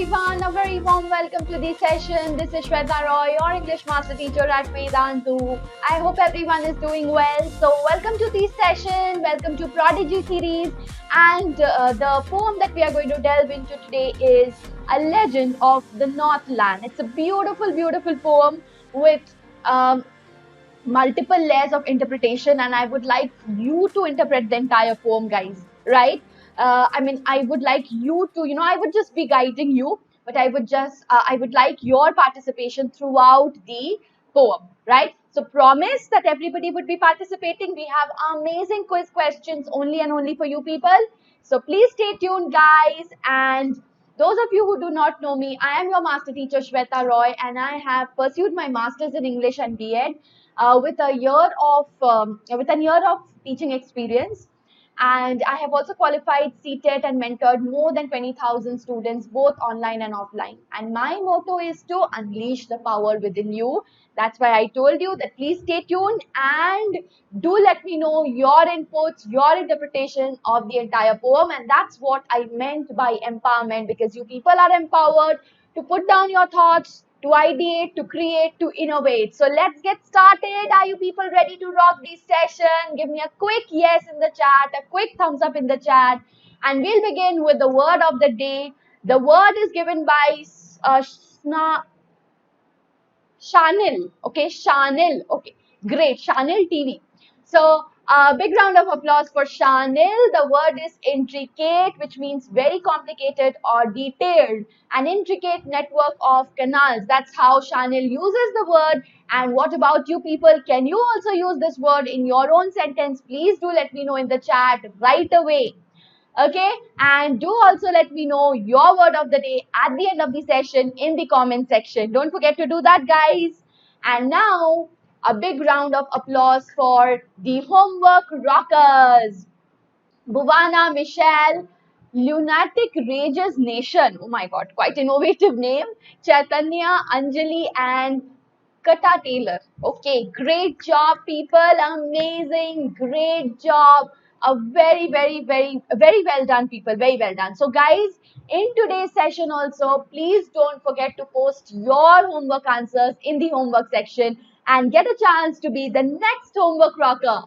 everyone, a very warm welcome to the session. This is Sweta Roy, your English Master Teacher at Vedantu. I hope everyone is doing well. So welcome to the session, welcome to Prodigy series, and the poem that we are going to delve into today is A Legend of the Northland. It's a beautiful, beautiful poem with multiple layers of interpretation, and I would like you to interpret the entire poem, guys, right? I would like you to, I would just be guiding you, but I would like your participation throughout the poem, right? So promise that everybody would be participating. We have amazing quiz questions only and only for you people. So please stay tuned, guys. And those of you who do not know me, I am your master teacher, Sweta Roy, and I have pursued my masters in English and B.Ed with a year of teaching experience, and I have also qualified CTET and mentored more than 20,000 students both online and offline. And my motto is to unleash the power within you. That's why I told you that please stay tuned and do let me know your inputs, your interpretation of the entire poem. And that's what I meant by empowerment, because you people are empowered to put down your thoughts, to ideate, to create, to innovate. So let's get started. Are you people ready to rock this session? Give me a quick yes in the chat, a quick thumbs up in the chat, and we'll begin with the word of the day. The word is given by Shanil. Okay, Shanil. Okay, great. Shanil TV. So, big round of applause for Shanil. The word is intricate, which means very complicated or detailed. An intricate network of canals. That's how Shanil uses the word. And what about you people? Can you also use this word in your own sentence? Please do let me know in the chat right away. Okay, and do also let me know your word of the day at the end of the session in the comment section. Don't forget to do that, guys. And now a big round of applause for the homework rockers. Bhuvana, Michelle, Lunatic Rages Nation. Oh my god, quite innovative name. Chaitanya, Anjali, and Kata Taylor. Okay, great job, people. Amazing, great job. A very, very, very, very well done, people. Very well done. So, guys, in today's session also, please don't forget to post your homework answers in the homework section and get a chance to be the next homework rocker.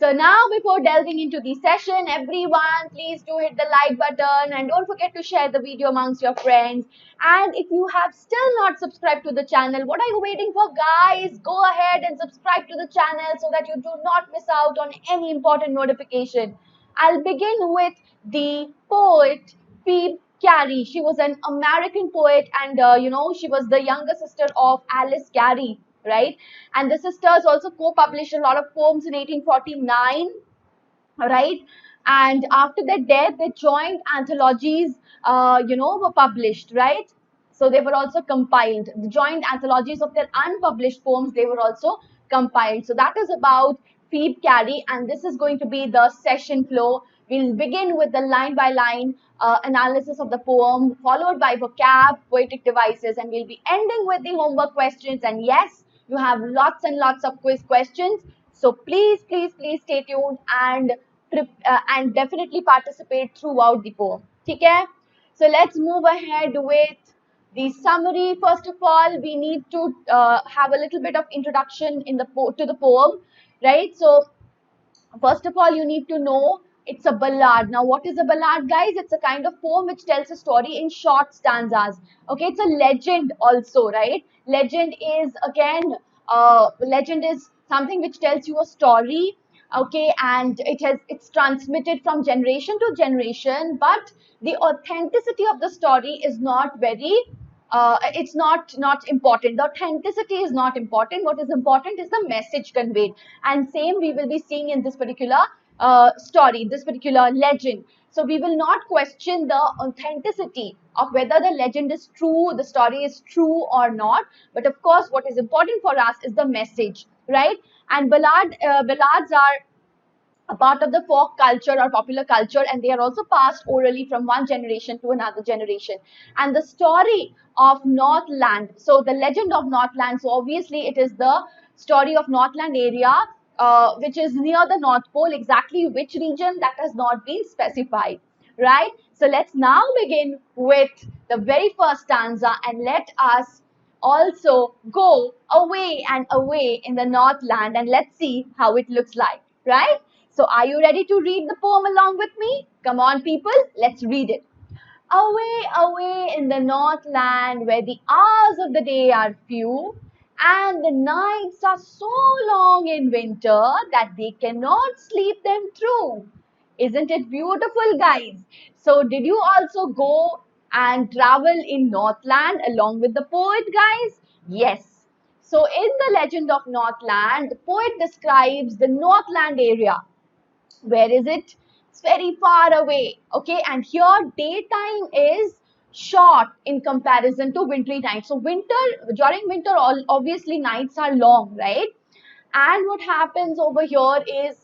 So now, before delving into the session, everyone, please do hit the like button and don't forget to share the video amongst your friends. And if you have still not subscribed to the channel, what are you waiting for, guys? Go ahead and subscribe to the channel so that you do not miss out on any important notification. I'll begin with the poet Phoebe Carey. She was an American poet, and she was the younger sister of Alice Carey, right? And the sisters also co-published a lot of poems in 1849, right? And after their death, their joint anthologies, were published, right? So they were also compiled. The joint anthologies of their unpublished poems, they were also compiled. So that is about Phoebe Carey, and this is going to be the session flow. We'll begin with the line-by-line analysis of the poem, followed by vocab, poetic devices, and we'll be ending with the homework questions. And yes, you have lots and lots of quiz questions. So please, please, please stay tuned and definitely participate throughout the poem. Okay? So let's move ahead with the summary. First of all, we need to have a little bit of introduction to the poem, right? So first of all, you need to know it's a ballad. Now, what is a ballad, guys? It's a kind of poem which tells a story in short stanzas. Okay, it's a legend also, right? Legend is, again, legend is something which tells you a story, okay, and it's transmitted from generation to generation, but the authenticity of the story is not very it's not important. The authenticity is not important. What is important is the message conveyed, and same we will be seeing in this particular story, this particular legend. So we will not question the authenticity of whether the legend is true, the story is true or not, but of course what is important for us is the message, right? And ballads are a part of the folk culture or popular culture, and they are also passed orally from one generation to another generation. And the story of Northland, so the legend of Northland, so obviously it is the story of Northland area, which is near the North Pole. Exactly which region, that has not been specified. right? So let's now begin with the very first stanza, and let us also go away and away in the Northland, and let's see how it looks like, right? So are you ready to read the poem along with me? Come on, people, let's read it. Away, away in the Northland, where the hours of the day are few, and the nights are so long in winter that they cannot sleep them through. Isn't it beautiful, guys? So, did you also go and travel in Northland along with the poet, guys? Yes. So, in the Legend of Northland, the poet describes the Northland area. Where is it? It's very far away. Okay, and here daytime is short in comparison to wintry nights. So during winter, obviously nights are long, right? And what happens over here is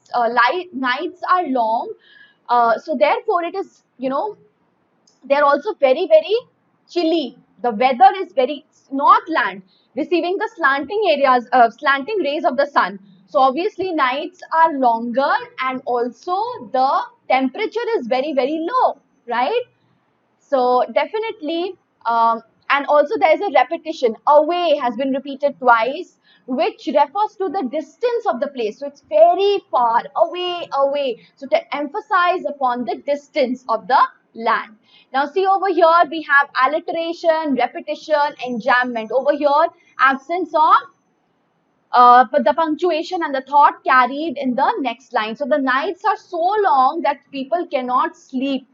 nights are long. So therefore, it is, they're also very, very chilly. The weather is very Northland, receiving the slanting rays of the sun. So obviously nights are longer, and also the temperature is very, very low, right? So definitely, and also there is a repetition. Away has been repeated twice, which refers to the distance of the place. So it's very far away, away. So to emphasize upon the distance of the land. Now see over here, we have alliteration, repetition, enjambment. Over here, absence of but the punctuation and the thought carried in the next line. So the nights are so long that people cannot sleep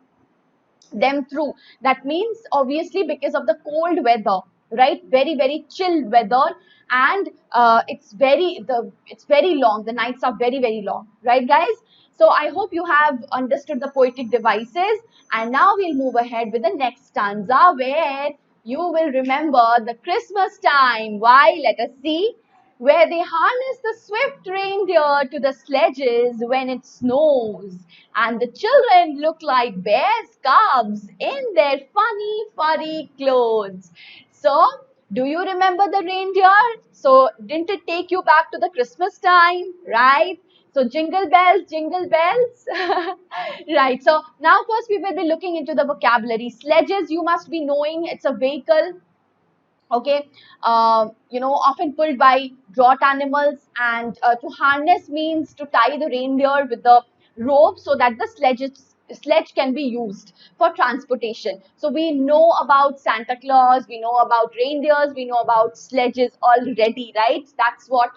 them through. That means obviously because of the cold weather, right? Very, very chill weather, and it's very long. The nights are very, very long, right, guys? So I hope you have understood the poetic devices, and now we'll move ahead with the next stanza, where you will remember the Christmas time. Why? Let us see. Where they harness the swift reindeer to the sledges when it snows, and the children look like bears' cubs in their funny, furry clothes. So, do you remember the reindeer? So, didn't it take you back to the Christmas time, right? So, jingle bells, jingle bells. Right. So, now first we will be looking into the vocabulary. Sledges, you must be knowing, it's a vehicle, okay, often pulled by draught animals, and to harness means to tie the reindeer with the rope so that the sledge can be used for transportation. So we know about Santa Claus, we know about reindeers, we know about sledges already, right? That's what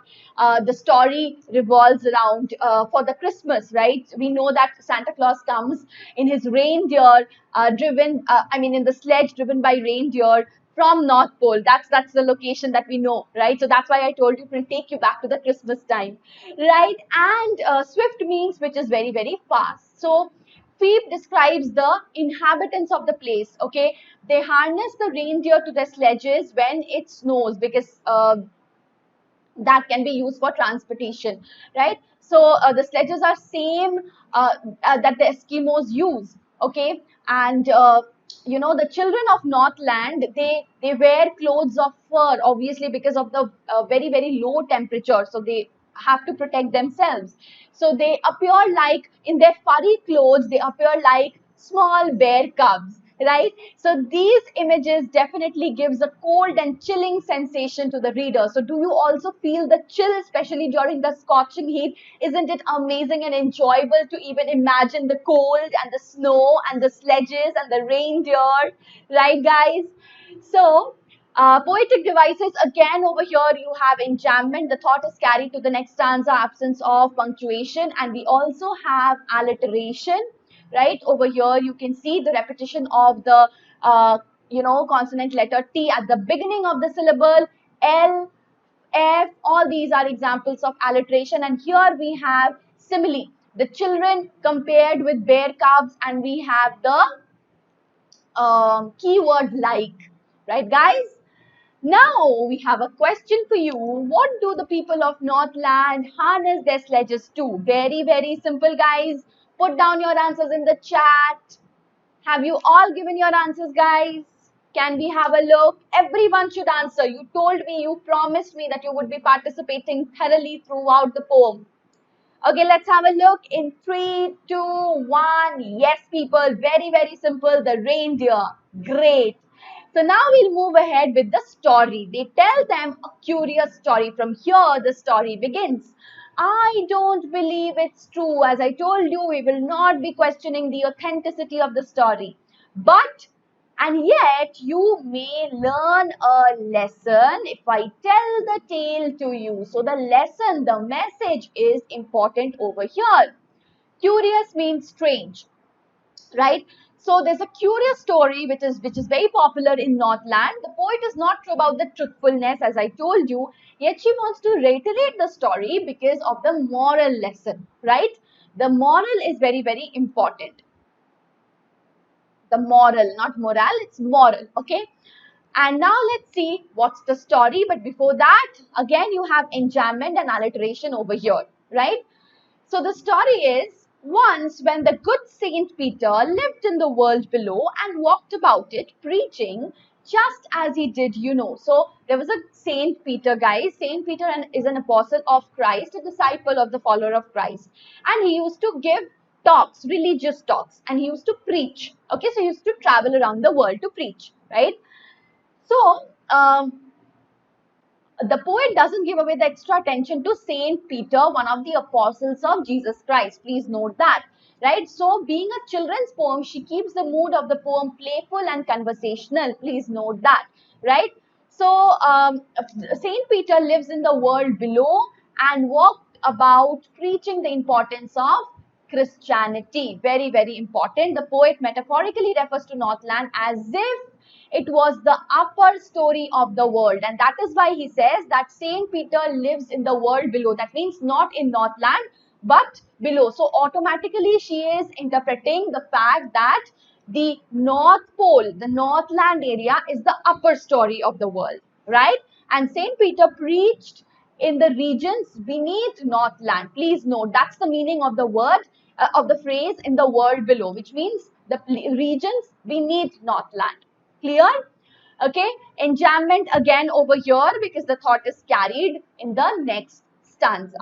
the story revolves around for the Christmas, right? We know that Santa Claus comes in his reindeer, in the sledge driven by reindeer from North Pole. That's the location that we know, right? So that's why I told you it will take you back to the Christmas time, right? And swift means which is very, very fast. So Phoebe describes the inhabitants of the place. Okay, they harness the reindeer to their sledges when it snows, because that can be used for transportation, right? So the sledges are same that the Eskimos use, okay? And the children of Northland, they wear clothes of fur, obviously because of the very, very low temperature, so they have to protect themselves. So they appear like, in their furry clothes, they appear like small bear cubs, right? So these images definitely gives a cold and chilling sensation to the reader. So do you also feel the chill, especially during the scorching heat? Isn't it amazing and enjoyable to even imagine the cold and the snow and the sledges and the reindeer, right, guys? So poetic devices, again over here you have enjambment. The thought is carried to the next stanza, absence of punctuation, and we also have alliteration, right? Over here you can see the repetition of the consonant letter T at the beginning of the syllable. L, F, all these are examples of alliteration. And here we have simile, the children compared with bear cubs, and we have the keyword like, right, guys? Now we have a question for you. What do the people of Northland harness their sledges to? Very, very simple, guys. Put down your answers in the chat. Have you all given your answers, guys? Can we have a look? Everyone should answer. You told me, you promised me that you would be participating thoroughly throughout the poem. Okay, let's have a look in 3, 2, 1. Yes, people, very, very simple. The reindeer. Great. So now we'll move ahead with the story. They tell them a curious story. From here, the story begins. I don't believe it's true. As I told you, we will not be questioning the authenticity of the story. But, and yet, you may learn a lesson if I tell the tale to you. So, the lesson, the message is important over here. Curious means strange, right? So there's a curious story which is very popular in Northland. The poet is not true about the truthfulness, as I told you, yet she wants to reiterate the story because of the moral lesson, right? The moral is very, very important. The moral, not moral, it's moral, okay? And now let's see what's the story. But before that, again, you have enjambment and alliteration over here, right? So the story is, once when the good Saint Peter lived in the world below and walked about it preaching just as he did, you know. So there was a Saint Peter, guys. Saint Peter is an apostle of Christ, a disciple of the follower of Christ. And he used to give talks, religious talks, and he used to preach. Okay, so he used to travel around the world to preach, right? So, the poet doesn't give away the extra attention to Saint Peter, one of the apostles of Jesus Christ. Please note that, right? So, being a children's poem, she keeps the mood of the poem playful and conversational. Please note that, right? So, Saint Peter lives in the world below and walked about preaching the importance of Christianity. Very, very important. The poet metaphorically refers to Northland as if it was the upper story of the world, and that is why he says that Saint Peter lives in the world below. That means not in Northland but below. So automatically she is interpreting the fact that the North Pole, the Northland area, is the upper story of the world, right? And Saint Peter preached in the regions beneath Northland. Please note, that's the meaning of the word, of the phrase in the world below, which means the regions beneath Northland. Clear? Okay. Enjambment again over here because the thought is carried in the next stanza.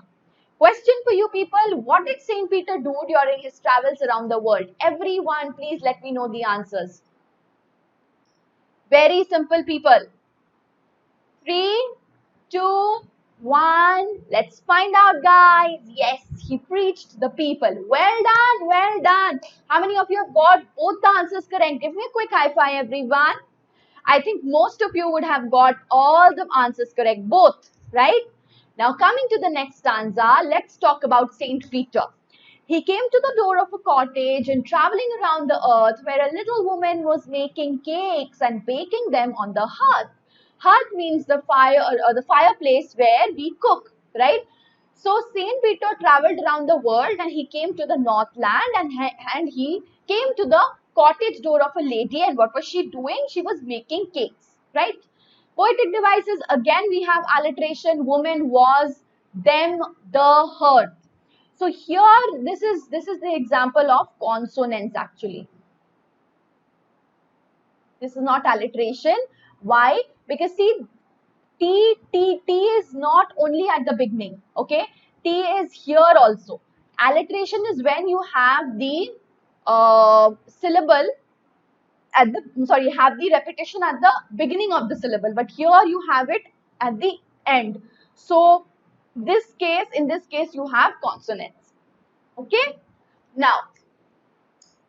Question for you people. What did Saint Peter do during his travels around the world? Everyone, please let me know the answers. Very simple, people. 3, 2, 1. Let's find out, guys. Yes, he preached the people. Well done, well done. How many of you have got both the answers correct? Give me a quick high five, everyone. I think most of you would have got all the answers correct, both, right? Now coming to the next stanza, let's talk about Saint Peter. He came to the door of a cottage and traveling around the earth where a little woman was making cakes and baking them on the hearth. Hearth means the fire or the fireplace where we cook, right? So Saint Peter traveled around the world and he came to the Northland and he came to the cottage door of a lady, and what was she doing? She was making cakes, right? Poetic devices, again we have alliteration. Woman, was, them, the, hearth. So here this is the example of consonants actually. This is not alliteration. Why? Because see, T is not only at the beginning, okay? T is here also. Alliteration is when you have the syllable at the, sorry, have the repetition at the beginning of the syllable, but here you have it at the end. So in this case you have consonants, okay? Now,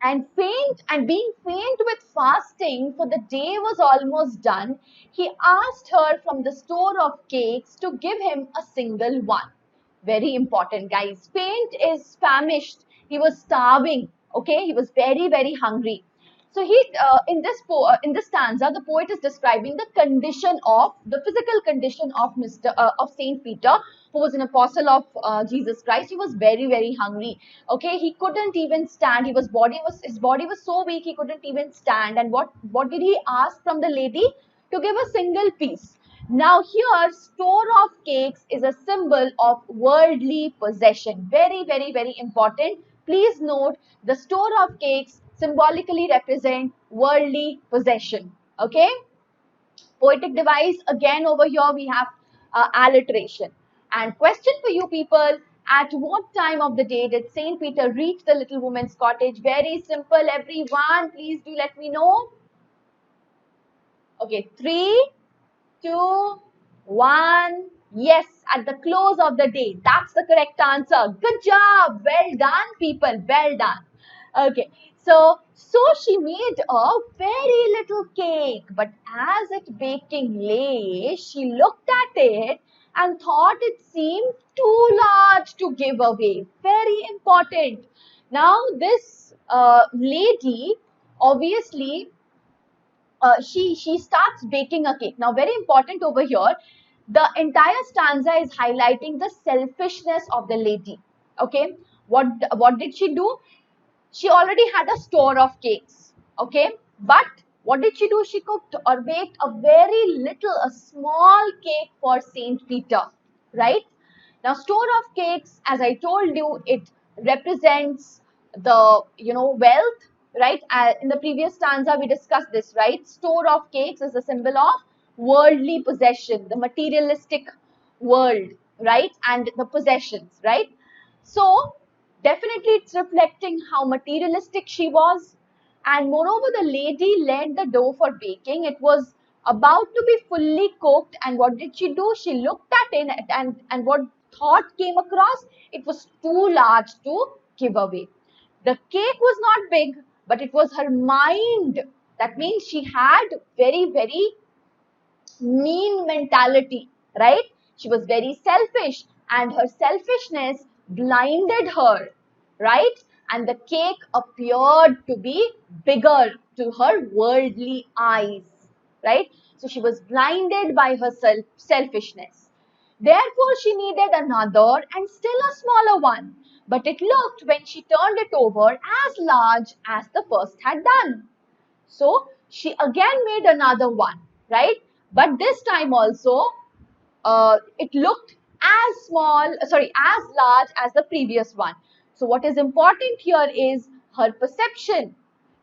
and being faint with fasting, for the day was almost done, he asked her from the store of cakes to give him a single one. Very important, guys. Faint is famished. He was starving. Okay, he was very, very hungry. So in this stanza, the poet is describing the condition of the physical condition of Saint Peter, who was an apostle of Jesus Christ. He was very, very hungry. Okay, he couldn't even stand. His body was so weak he couldn't even stand. And what did he ask from the lady? To give a single piece. Now here, store of cakes is a symbol of worldly possession. Very, very, very important. Please note, the store of cakes symbolically represent worldly possession. Okay. Poetic device, again over here we have alliteration. And question for you people, At what time of the day did Saint Peter reach the little woman's cottage? Very simple, everyone. Please do let me know. Okay, 3, 2, 1. Yes, at the close of the day. That's the correct answer. Good job. Well done, people. Well done. Okay, so she made a very little cake, but as it baking lay, she looked at it and thought it seemed too large to give away. Very important. Now, this lady obviously she starts baking a cake. Now, very important over here, the entire stanza is highlighting the selfishness of the lady. Okay, what did she do? She already had a store of cakes. Okay, but what did she do? She cooked or baked a very little, a small cake for Saint Peter, right? Now, store of cakes, as I told you, it represents the, wealth, right? In the previous stanza, we discussed this, right? Store of cakes is a symbol of worldly possession, the materialistic world, right? And the possessions, right? So, definitely it's reflecting how materialistic she was. And moreover, the lady laid the dough for baking. It was about to be fully cooked, and what did she do? She looked at it, and what thought came across? It was too large to give away. The cake was not big, but it was her mind. That means she had very, very mean mentality, right? She was very selfish, and her selfishness blinded her, right? And the cake appeared to be bigger to her worldly eyes, right? So she was blinded by her selfishness. Therefore, she needed another and still a smaller one. But it looked, when she turned it over, as large as the first had done. So she again made another one, right? But this time also, it looked as large as the previous one. So what is important here is her perception.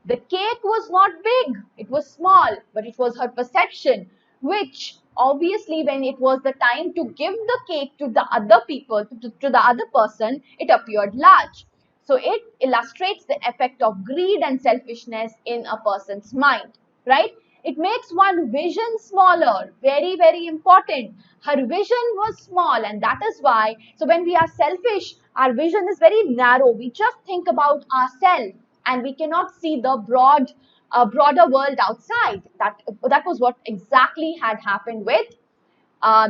The cake was not big, it was small, but it was her perception, which obviously when it was the time to give the cake to the other people, to the other person, it appeared large. So it illustrates the effect of greed and selfishness in a person's mind, right? It makes one vision smaller. Very, very important. Her vision was small, and that is why. So when we are selfish, our vision is very narrow. We just think about ourselves, and we cannot see the broader world outside. That was what exactly had happened with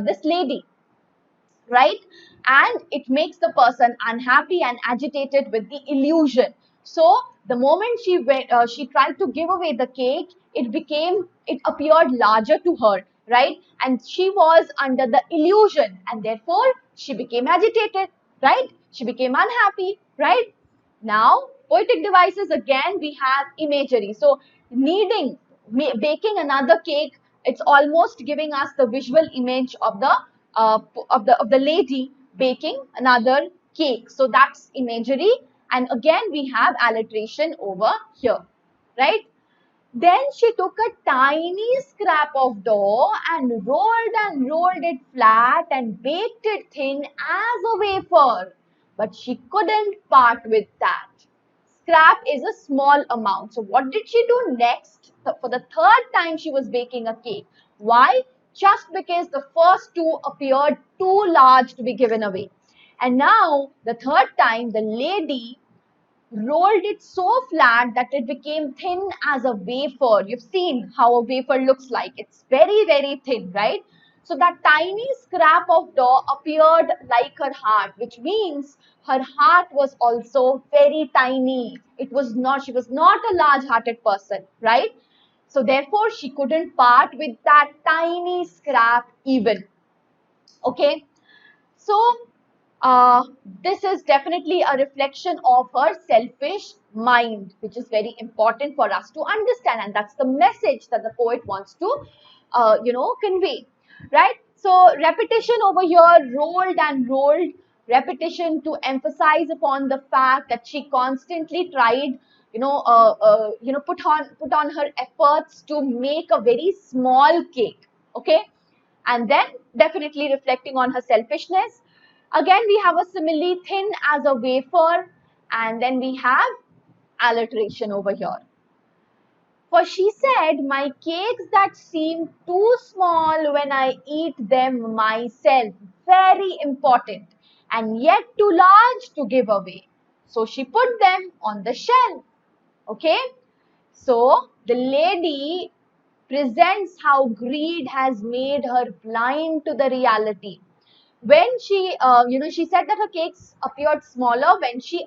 this lady, right? And it makes the person unhappy and agitated with the illusion. So the moment she tried to give away the cake, it appeared larger to her, right? And she was under the illusion, and therefore she became agitated, right? She became unhappy, right? Now, poetic devices, again, we have imagery. So baking another cake, it's almost giving us the visual image of the lady baking another cake. So that's imagery, and again we have alliteration over here, right? Then she took a tiny scrap of dough and rolled it flat and baked it thin as a wafer. But she couldn't part with that. Scrap is a small amount. So what did she do next? For the third time she was baking a cake. Why? Just because the first two appeared too large to be given away. And now the third time the lady rolled it so flat that it became thin as a wafer. You've seen how a wafer looks like. It's very, very thin, right? So that tiny scrap of dough appeared like her heart, which means her heart was also very tiny. She was not a large-hearted person, right? So therefore, she couldn't part with that tiny scrap even. Okay? So, this is definitely a reflection of her selfish mind, which is very important for us to understand, and that's the message that the poet wants to, convey, right? So, repetition over here, rolled and rolled, repetition to emphasize upon the fact that she constantly tried, put on her efforts to make a very small cake, okay? And then definitely reflecting on her selfishness. Again, we have a simile, thin as a wafer, and then we have alliteration over here. For she said, my cakes that seem too small when I eat them myself, very important, and yet too large to give away. So she put them on the shelf. Okay? So the lady presents how greed has made her blind to the reality. When she, she said that her cakes appeared smaller when she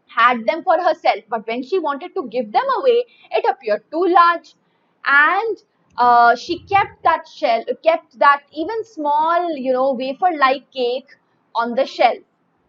had them for herself, but when she wanted to give them away, it appeared too large. And she kept that shell, kept that even small, wafer-like cake on the shelf,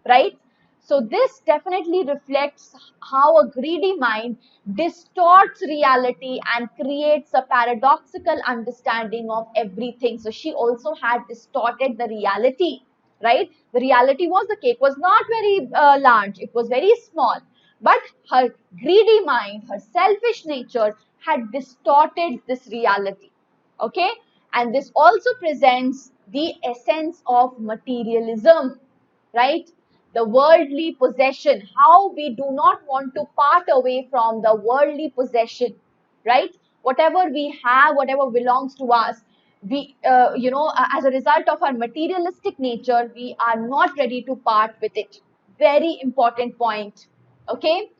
right? So this definitely reflects how a greedy mind distorts reality and creates a paradoxical understanding of everything. So she also had distorted the reality, right? The reality was the cake was not very large, it was very small. But her greedy mind, her selfish nature had distorted this reality. Okay? And this also presents the essence of materialism, right? The worldly possession, how we do not want to part away from the worldly possession, right? Whatever we have, whatever belongs to us, we, as a result of our materialistic nature, we are not ready to part with it. Very important point. Okay.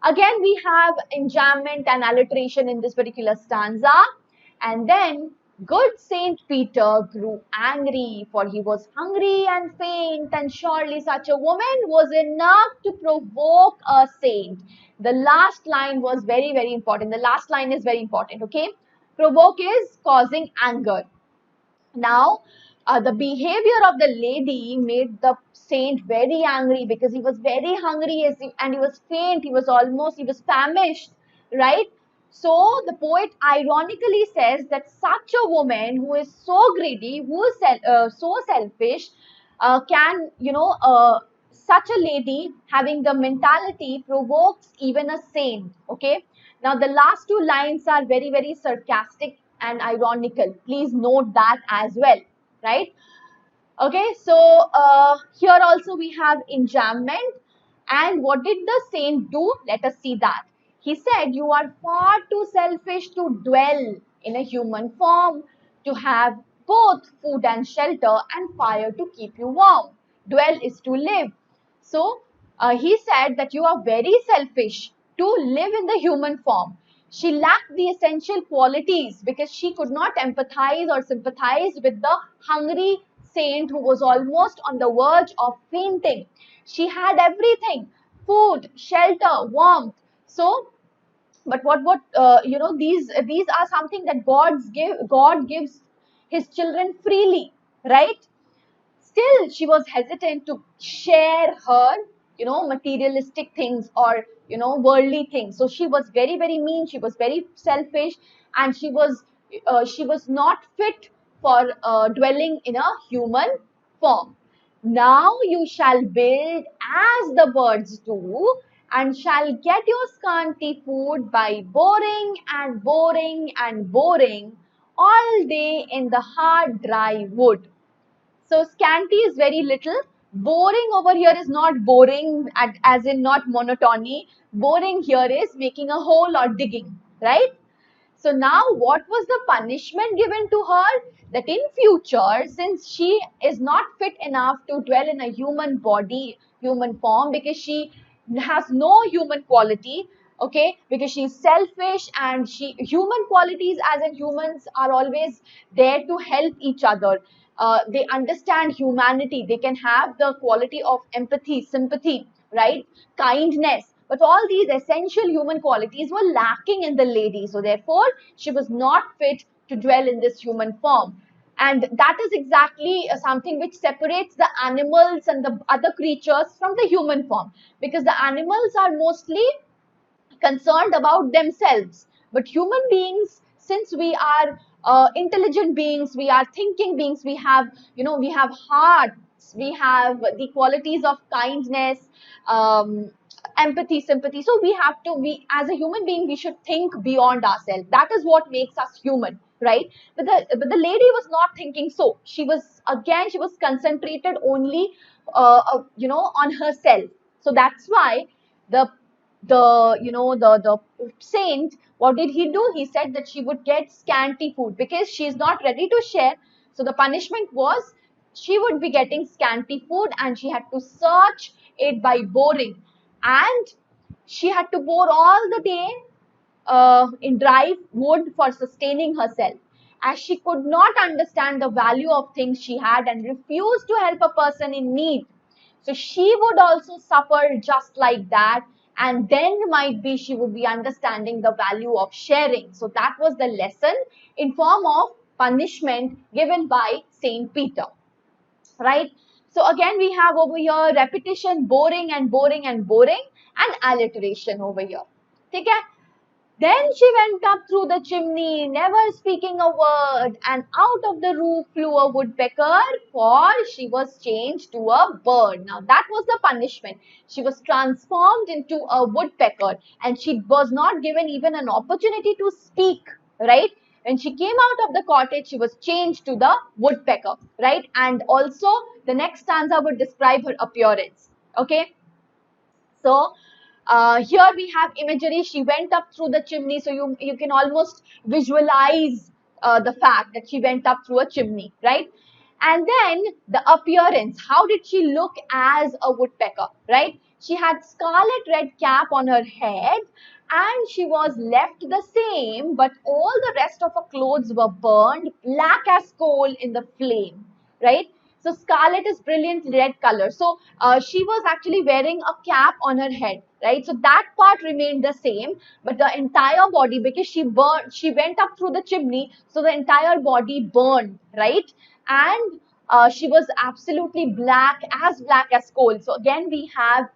Again, we have enjambment and alliteration in this particular stanza. And then good Saint Peter grew angry, for he was hungry and faint, and surely such a woman was enough to provoke a saint. The last line was very, very important. The last line is very important, okay? Provoke is causing anger. Now, the behavior of the lady made the saint very angry because he was very hungry and he was faint. He was famished, right? So the poet ironically says that such a woman who is so greedy, who is so selfish, such a lady having the mentality provokes even a saint. Okay. Now the last two lines are very, very sarcastic and ironical. Please note that as well, right? Okay, so here also we have enjambment. And what did the saint do? Let us see that. He said, you are far too selfish to dwell in a human form, to have both food and shelter and fire to keep you warm. Dwell is to live. So he said that you are very selfish to live in the human form. She lacked the essential qualities because she could not empathize or sympathize with the hungry saint who was almost on the verge of fainting. She had everything: food, shelter, warmth. So, but these are something that God gives His children freely, right? Still she was hesitant to share her, materialistic things or, worldly things. So she was very, very mean, she was very selfish, and she was not fit for dwelling in a human form. Now you shall build as the birds do, and shall get your scanty food by boring and boring and boring all day in the hard dry wood. So scanty is very little. Boring over here is not boring as in not monotony. Boring here is making a hole or digging, right? So now what was the punishment given to her? That in future, since she is not fit enough to dwell in a human body, human form, because she has no human quality, okay, because she's selfish, and human qualities as in humans are always there to help each other. They understand humanity. They can have the quality of empathy, sympathy, right? Kindness. But all these essential human qualities were lacking in the lady. So therefore, she was not fit to dwell in this human form. And that is exactly something which separates the animals and the other creatures from the human form. Because the animals are mostly concerned about themselves. But human beings, since we are intelligent beings, we are thinking beings, we have hearts, we have the qualities of kindness, empathy, sympathy. So we as a human being, we should think beyond ourselves. That is what makes us human. right? But the lady was not thinking so. She was concentrated only on herself. So that's why the the saint, what did he do? He said that she would get scanty food because she is not ready to share. So the punishment was she would be getting scanty food, and she had to search it by boring, and she had to bore all the day in dry wood for sustaining herself, as she could not understand the value of things she had and refused to help a person in need. So she would also suffer just like that, and then might be she would be understanding the value of sharing. So that was the lesson in form of punishment given by Saint Peter, right? So again we have over here repetition, boring and boring and boring, and alliteration over here. Okay? Then she went up through the chimney, never speaking a word, and out of the roof flew a woodpecker, for she was changed to a bird. Now that was the punishment. She was transformed into a woodpecker, and she was not given even an opportunity to speak, right? When she came out of the cottage, she was changed to the woodpecker, right? And also the next stanza would describe her appearance. Okay. So here we have imagery. She went up through the chimney. So you can almost visualize the fact that she went up through a chimney, right? And then the appearance. How did she look as a woodpecker, right? She had scarlet red cap on her head, and she was left the same, but all the rest of her clothes were burned black as coal in the flame, right? So scarlet is brilliant red color. So she was actually wearing a cap on her head, right? So that part remained the same, but the entire body, because she went up through the chimney, so the entire body burned, right? And she was absolutely black as coal. So again, we have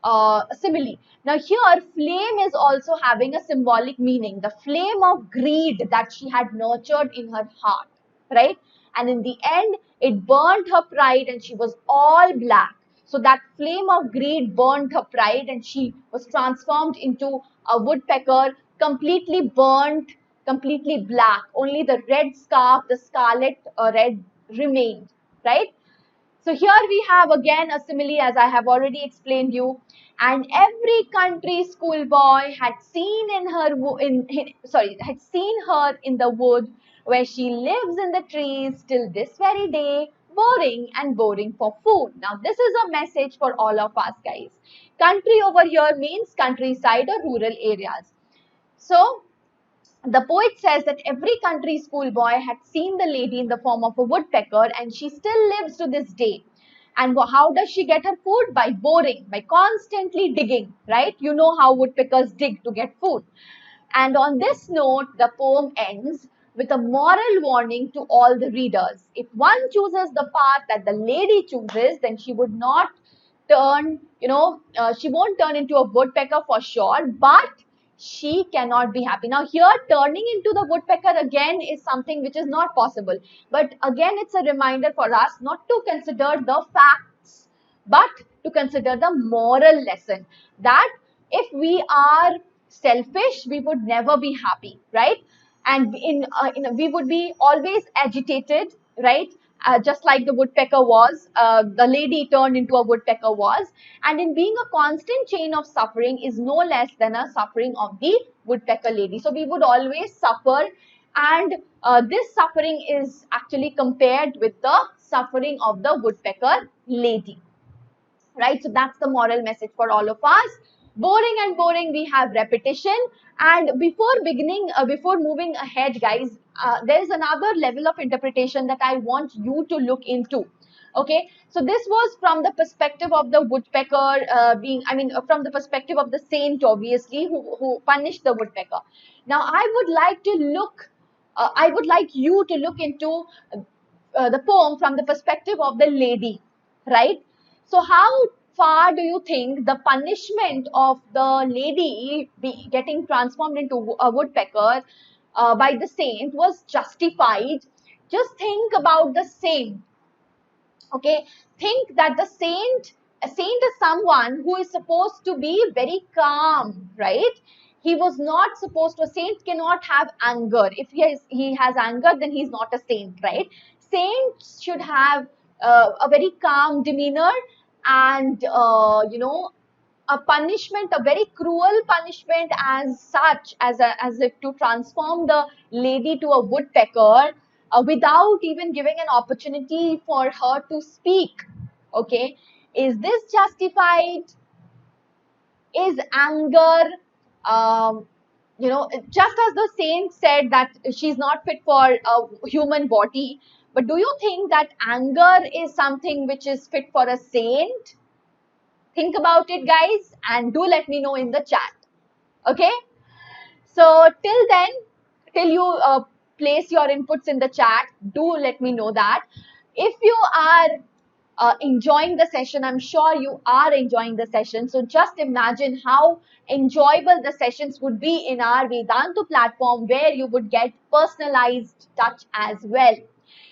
a simile. Now here, flame is also having a symbolic meaning. The flame of greed that she had nurtured in her heart, right? And in the end, it burnt her pride, and she was all black. So that flame of greed burnt her pride, and she was transformed into a woodpecker, completely burnt, completely black. Only the red scarf, the scarlet red remained, right? So here we have again a simile, as I have already explained you. And every country schoolboy had seen had seen her in the wood, where she lives in the trees till this very day, boring and boring for food. Now this is a message for all of us, guys. Country over here means countryside or rural areas. So the poet says that every country schoolboy had seen the lady in the form of a woodpecker, and she still lives to this day. And how does she get her food? By boring, by constantly digging, right? You know how woodpeckers dig to get food. And on this note, the poem ends with a moral warning to all the readers. If one chooses the path that the lady chooses, then she would not turn, she won't turn into a woodpecker for sure, but she cannot be happy. Now here, turning into the woodpecker again is something which is not possible. But again, it's a reminder for us not to consider the facts, but to consider the moral lesson, that if we are selfish, we would never be happy, right? And we would be always agitated, right? Just like the woodpecker was, the lady turned into a woodpecker was. And in being a constant chain of suffering is no less than a suffering of the woodpecker lady. So we would always suffer, and this suffering is actually compared with the suffering of the woodpecker lady, right? So that's the moral message for all of us. Boring and boring, we have repetition. And before moving ahead, guys, there is another level of interpretation that I want you to look into. Okay, so this was from the perspective of the woodpecker from the perspective of the saint, obviously, who punished the woodpecker. Now, I would like you to look into the poem from the perspective of the lady, right? So how far do you think the punishment of the lady getting transformed into a woodpecker by the saint was justified? Just think about the saint. Okay, think that a saint is someone who is supposed to be very calm, right? He was not supposed to. A saint cannot have anger. If he has anger, then he's not a saint, right? Saints should have a very calm demeanor, and a punishment, a very cruel punishment as such, as if to transform the lady to a woodpecker without even giving an opportunity for her to speak. Okay, is this justified? Is anger, just as the saint said that she's not fit for a human body, but do you think that anger is something which is fit for a saint? Think about it, guys, and do let me know in the chat. Okay, so till then, till you place your inputs in the chat, do let me know that. If you are enjoying the session, I'm sure you are enjoying the session. So just imagine how enjoyable the sessions would be in our Vedantu platform, where you would get personalized touch as well.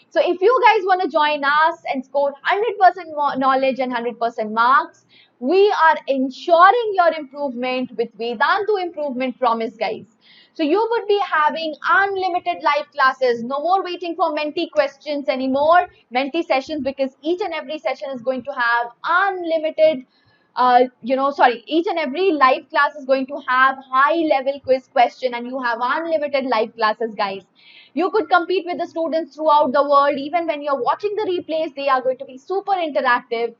So if you guys want to join us and score 100% knowledge and 100% marks, we are ensuring your improvement with Vedantu Improvement Promise, guys. So you would be having unlimited live classes, no more waiting for mentee questions anymore, mentee sessions, because each and every session is going to have unlimited, each and every live class is going to have high level quiz question, and you have unlimited live classes, guys. You could compete with the students throughout the world. Even when you're watching the replays, they are going to be super interactive.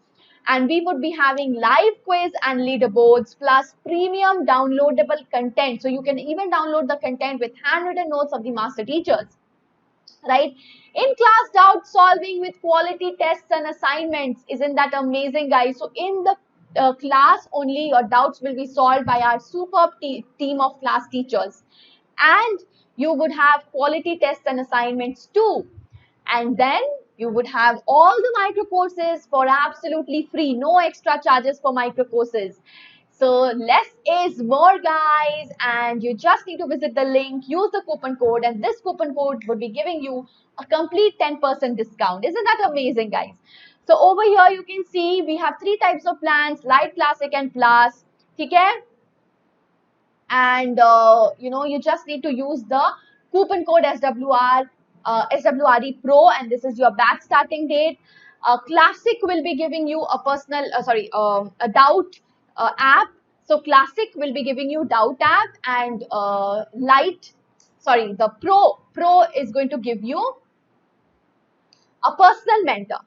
And we would be having live quiz and leaderboards plus premium downloadable content. So you can even download the content with handwritten notes of the master teachers, right? In-class doubt solving with quality tests and assignments. Isn't that amazing, guys? So in the class only, your doubts will be solved by our superb team of class teachers. And you would have quality tests and assignments too. And then you would have all the micro courses for absolutely free, no extra charges for micro courses. So less is more, guys, and you just need to visit the link, use the coupon code, and this coupon code would be giving you a complete 10% discount. Isn't that amazing, guys? So over here you can see we have 3 types of plans: light, classic, and plus. Okay? And you just need to use the coupon code SWRE Pro, and this is your batch starting date. Classic will be giving you a doubt app. So classic will be giving you doubt app, and the pro is going to give you a personal mentor,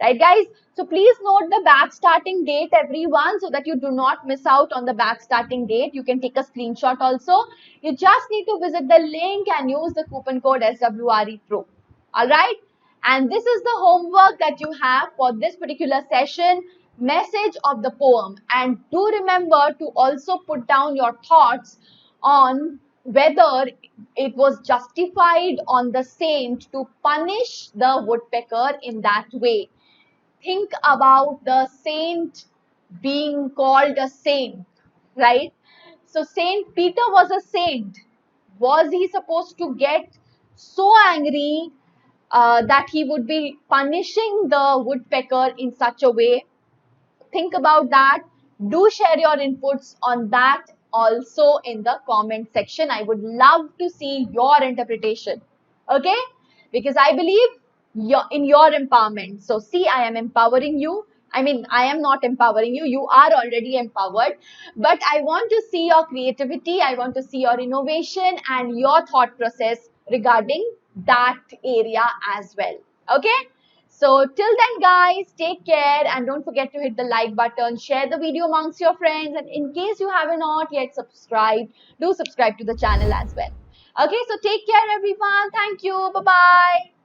right, guys? So please note the batch starting date, everyone, so that you do not miss out on the batch starting date. You can take a screenshot also. You just need to visit the link and use the coupon code SWRE Pro. All right. And this is the homework that you have for this particular session, message of the poem. And do remember to also put down your thoughts on whether it was justified on the saint to punish the woodpecker in that way. Think about the saint being called a saint, right? So Saint Peter was a saint. Was he supposed to get so angry that he would be punishing the woodpecker in such a way? Think about that. Do share your inputs on that also in the comment section. I would love to see your interpretation. Okay? Because I believe in your empowerment. So see, I am empowering you. I mean, I am not empowering you. You are already empowered. But I want to see your creativity. I want to see your innovation and your thought process regarding that area as well. Okay? So till then, guys, take care and don't forget to hit the like button, share the video amongst your friends, and in case you have not yet subscribed, do subscribe to the channel as well. Okay, so take care, everyone. Thank you. Bye-bye.